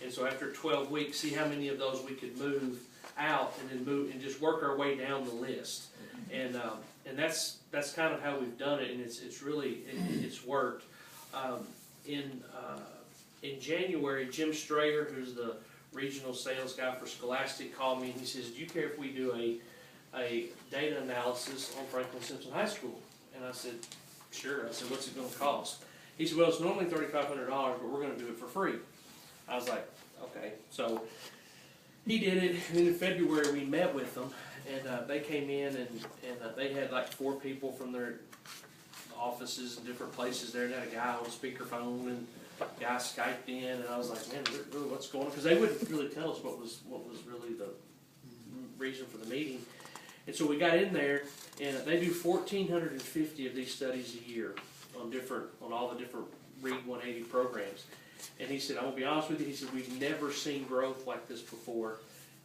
and so after 12 weeks, see how many of those we could move out, and then move and just work our way down the list. And that's kind of how we've done it, and it's really it's worked. In January, Jim Strayer, who's the regional sales guy for Scholastic, called me and he says, "Do you care if we do a data analysis on Franklin Simpson High School?" And I said, "Sure." I said, "What's it going to cost?" He said, "Well, it's normally $3,500, but we're going to do it for free." I was like, "Okay." So he did it, and in February we met with them, and they came in, and they had like 4 people from their offices and different places there. They had a guy on speakerphone, and a guy Skyped in, and I was like, "Man, really, what's going on?" Because they wouldn't really tell us what was really the reason for the meeting. And so we got in there, and they do 1,450 of these studies a year on all the different Read 180 programs. And he said, "I'm gonna be honest with you," he said, "we've never seen growth like this before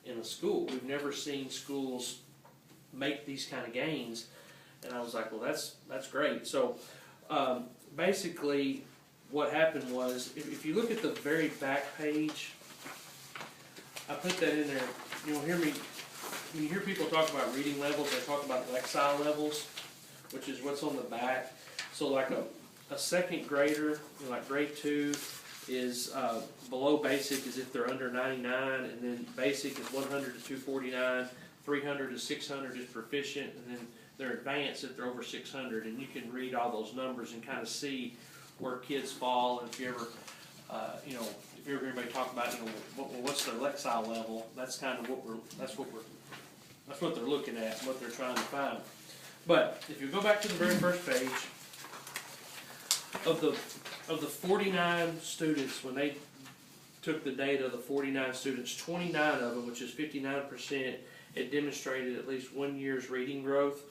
in a school. We've never seen schools make these kind of gains." And I was like, "Well, that's great." So basically what happened was, if you look at the very back page, I put that in there. You'll hear me, when you hear people talk about reading levels, they talk about Lexile levels, which is what's on the back. So like a second grader, like grade 2, is below basic is if they're under 99, and then basic is 100 to 249, 300 to 600 is proficient, and then they're advanced if they're over 600. And you can read all those numbers and kind of see where kids fall. And if you ever, if you ever hear anybody talk about, what's their Lexile level, that's kind of that's what they're looking at, and what they're trying to find. But if you go back to the very first page, of the 49 students, when they took the data of the 49 students, 29 of them, which is 59%, had demonstrated at least 1 year's reading growth.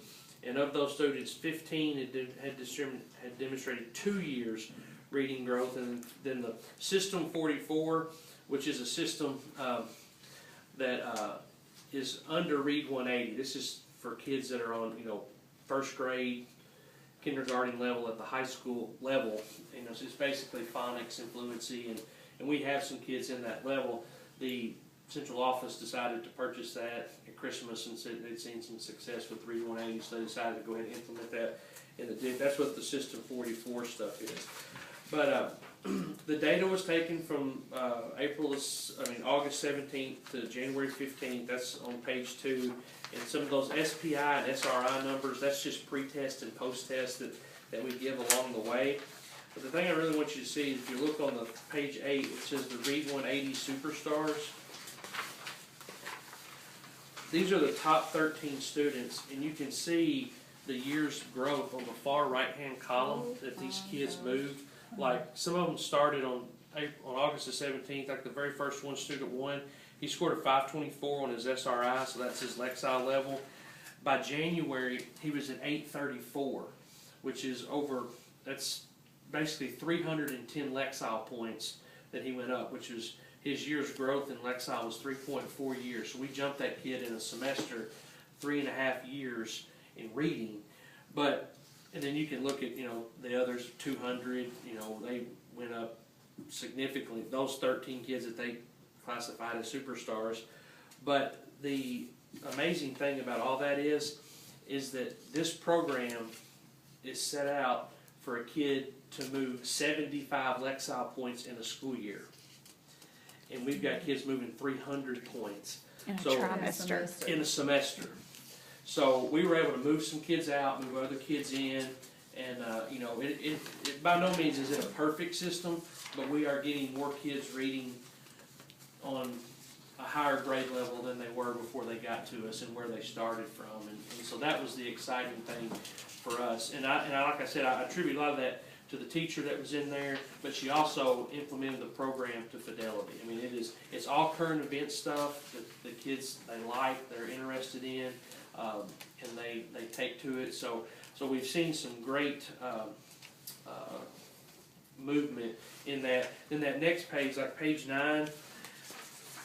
And of those students, 15 had demonstrated 2 years reading growth. And then the System 44, which is a system that is under Read 180. This is for kids that are on, first grade, kindergarten level, at the high school level. So it's basically phonics and fluency, and we have some kids in that level. The central office decided to purchase that at Christmas and said they'd seen some success with Read 180, so they decided to go ahead and implement that in the DIC. That's what the System 44 stuff is. But the data was taken from August 17th to January 15th. That's on page 2. And some of those SPI and SRI numbers, that's just pre-test and post-test that we give along the way. But the thing I really want you to see is, if you look on the page 8, it says the Read 180 Superstars. These are the top 13 students, and you can see the year's growth on the far right-hand column that these kids moved. Like, some of them started on August the 17th, like the very first one, student 1, he scored a 524 on his SRI, so that's his Lexile level. By January, he was at 834, which is that's basically 310 Lexile points that he went up, which was his year's growth in Lexile was 3.4 years. So we jumped that kid in a semester, 3.5 years in reading. And then you can look at, the others, 200, they went up significantly. Those 13 kids that they classified as superstars. But the amazing thing about all that is that this program is set out for a kid to move 75 Lexile points in a school year. And we've got kids moving 300 points. In a trimester. In a semester. So we were able to move some kids out, move other kids in, and it by no means is it a perfect system, but we are getting more kids reading on a higher grade level than they were before they got to us and where they started from. And so that was the exciting thing for us. And like I said, I attribute a lot of that to the teacher that was in there, but she also implemented the program to fidelity. I mean, it's all current event stuff that the kids, they're interested in, and they take to it. So we've seen some great movement in that. Then that next page, like page 9,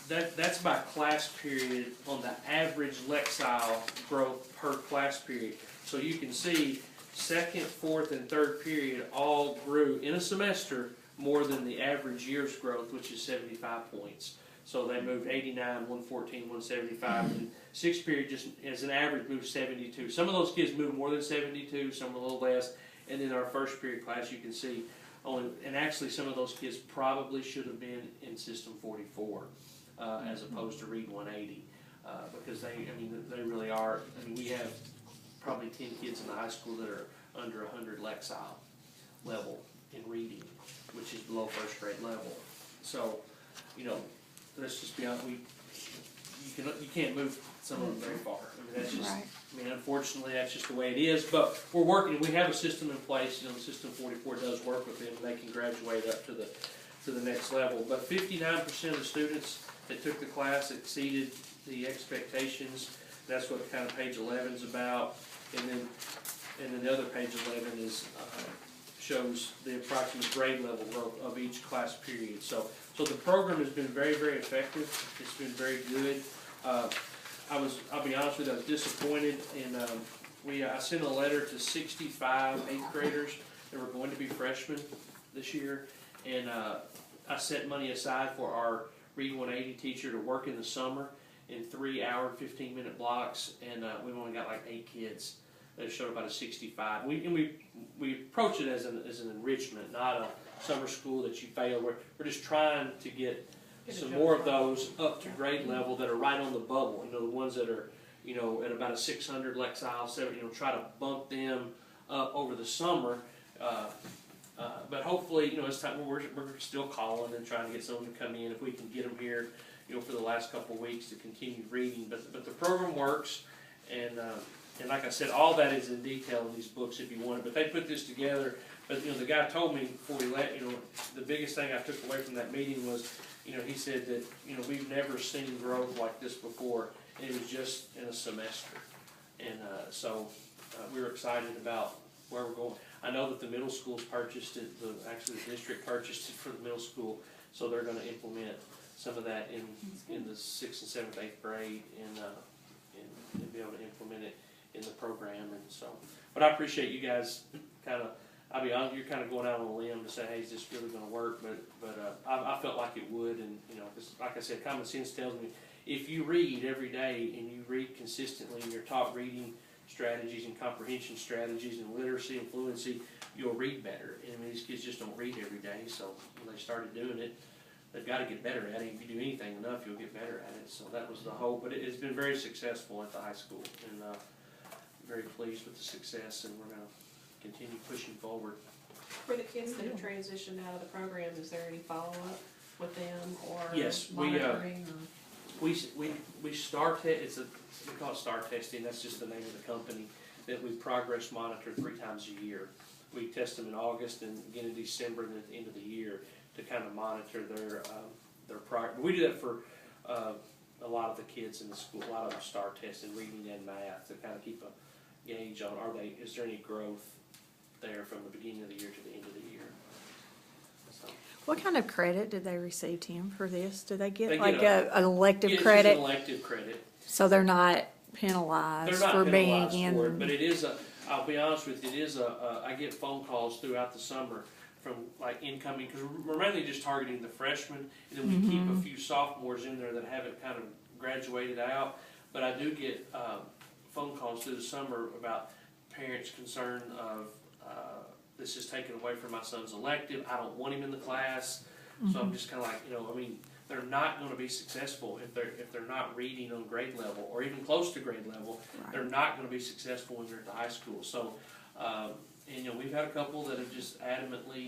that's by class period on the average Lexile growth per class period. So you can see second, fourth, and third period all grew in a semester more than the average year's growth, which is 75 points. So they moved 89, 114, 175, and sixth period just as an average moved 72. Some of those kids moved more than 72, some a little less, and then our first period class you can see only, and actually some of those kids probably should have been in System 44 as opposed to Read 180 because they really are. I mean, we have probably 10 kids in the high school that are under 100 Lexile level in reading, which is below first grade level. So, let's just be honest, you can't move some of them very far. I mean, that's just, Right. Unfortunately, that's just the way it is. But we're working. We have a system in place. System 44 does work with them, and they can graduate up to the next level. But 59% of the students that took the class exceeded the expectations. That's what kind of page 11 is about. And then the other page 11 is shows the approximate grade level growth of each class period. So the program has been very, very effective. It's been very good. I'll be honest with you, I was disappointed, and I sent a letter to 65 8th graders that were going to be freshmen this year, and I set money aside for our Read 180 teacher to work in the summer in 3-hour, 15-minute blocks, and we've only got like 8 kids that showed up out of 65. We approach it as an enrichment, not a summer school that you fail. We're just trying to get some more of those up to grade level that are right on the bubble. The ones that are at about a 600 Lexile 7. Try to bump them up over the summer. But hopefully, it's time. We're still calling and trying to get someone to come in if we can get them here. For the last couple of weeks to continue reading. But the program works, and like I said, all that is in detail in these books if you want it. But they put this together. But the guy told me before he left, the biggest thing I took away from that meeting was, he said that we've never seen growth like this before, and it was just in a semester. And so we were excited about where we're going. I know that the middle schools purchased it. Actually, the district purchased it for the middle school, so they're going to implement some of that in the 6th and 7th, 8th grade, and be able to implement it in the program. And so, but I appreciate you guys kind of. I'll be honest, you're kind of going out on a limb to say, hey, is this really going to work? But I felt like it would, and cause like I said, common sense tells me if you read every day and you read consistently and you're taught reading strategies and comprehension strategies and literacy and fluency, you'll read better. And these kids just don't read every day, so when they started doing it, they've got to get better at it. If you do anything enough, you'll get better at it. So that was the hope. But it's been very successful at the high school, and very pleased with the success, and we're going to continue pushing forward. For the kids that have transitioned out of the program, is there any follow-up with them or yes, monitoring? we start it. We call it STAR testing. That's just the name of the company that we progress monitor 3 times a year. We test them in August and again in December and at the end of the year to kind of monitor their progress. We do that for a lot of the kids in the school. A lot of them STAR test in reading and math to kind of keep a gauge on is there any growth there from the beginning of the year to the end of the year. So, What kind of credit did they receive, Tim, for this? Do they get They like get an elective it's credit? just an elective credit. So they're not penalized They're not for penalized being in. for it, but it is I'll be honest with you, it is I get phone calls throughout the summer from like incoming, because we're mainly just targeting the freshmen, and then we keep a few sophomores in there that haven't kind of graduated out. But I do get phone calls through the summer about parents concerned of this is taken away from my son's elective. I don't want him in the class, so I'm just kind of like, they're not going to be successful if they're not reading on grade level or even close to grade level. Right. They're not going to be successful when they're at the high school. So, and we've had a couple that have just adamantly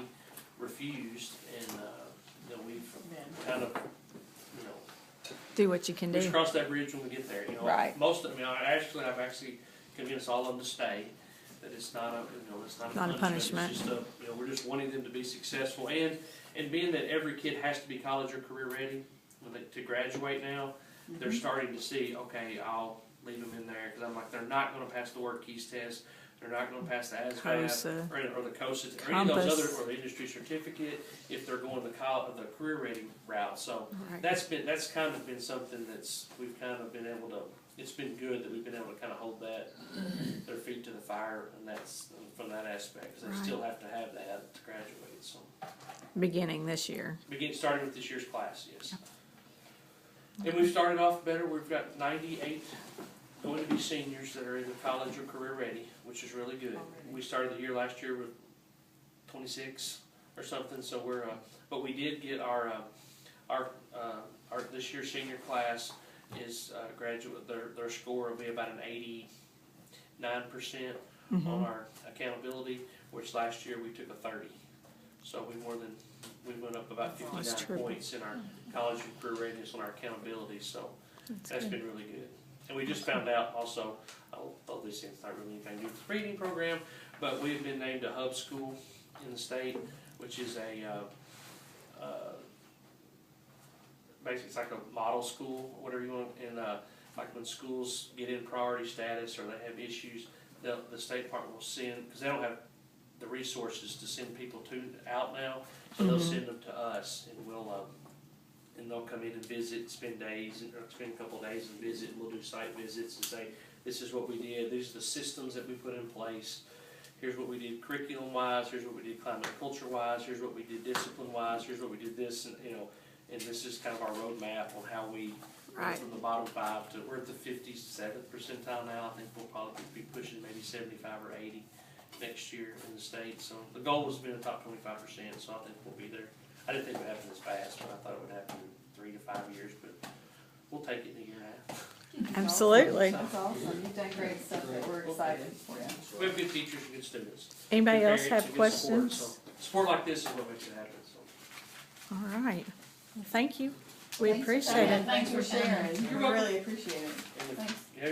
refused, and we've kind of Do what you can just do. cross that bridge when we get there. Right. Most of them, I've actually convinced all of them to stay. That it's not a Not a punishment. It's just we're just wanting them to be successful, and being that every kid has to be college or career ready to graduate now, they're starting to see, okay, I'll leave them in there because I'm like, they're not going to pass the work keys test, they're not going to pass the ASVAB or the COSA or any of those other, or the industry certificate if they're going the career ready route. So that's kind of been something we've kind of been able to it's been good that we've been able to kind of hold their feet to the fire, and that's from that aspect, because they still have to have that to graduate, so. Beginning this year. Starting with this year's class, yes. And we've started off better. We've got 98 going to be seniors that are either college or career ready, which is really good. We started the year last year with 26 or something, so but we did get our this year's senior class is graduate. Their score will be about an 89% on our accountability, which last year we took a 30. So we went up about 59 points in our college and career readiness on our accountability. So that's been really good. And we just found out also, although this is not really anything to do with the reading program, but we've been named a hub school in the state, which is basically it's like a model school, whatever you want. And like when schools get in priority status or they have issues, the State Department will send, because they don't have the resources to send people out now, so they'll send them to us, and they'll come in and visit, spend days, or spend a couple of days and visit, and we'll do site visits and say, this is what we did, these are the systems that we put in place, here's what we did curriculum-wise, here's what we did climate culture-wise, here's what we did discipline-wise, here's what we did this, and and this is kind of our roadmap on how we went from the bottom 5 to, we're at the 57th percentile now. I think we'll probably be pushing maybe 75 or 80 next year in the state. So the goal was to be in the top 25%, so I think we'll be there. I didn't think it would happen this fast, but I thought it would happen in 3 to 5 years, but we'll take it in a year and a half. Absolutely. That's awesome. You've done great stuff that we're excited for you. We have good teachers and good students. Anybody Good else parents have and good questions? Support, so support like this is what makes it happen. So. All right. Well, thank you. We Thanks for appreciate coming. it. Thanks for sharing. You're We welcome. really appreciate it. And if Thanks. you have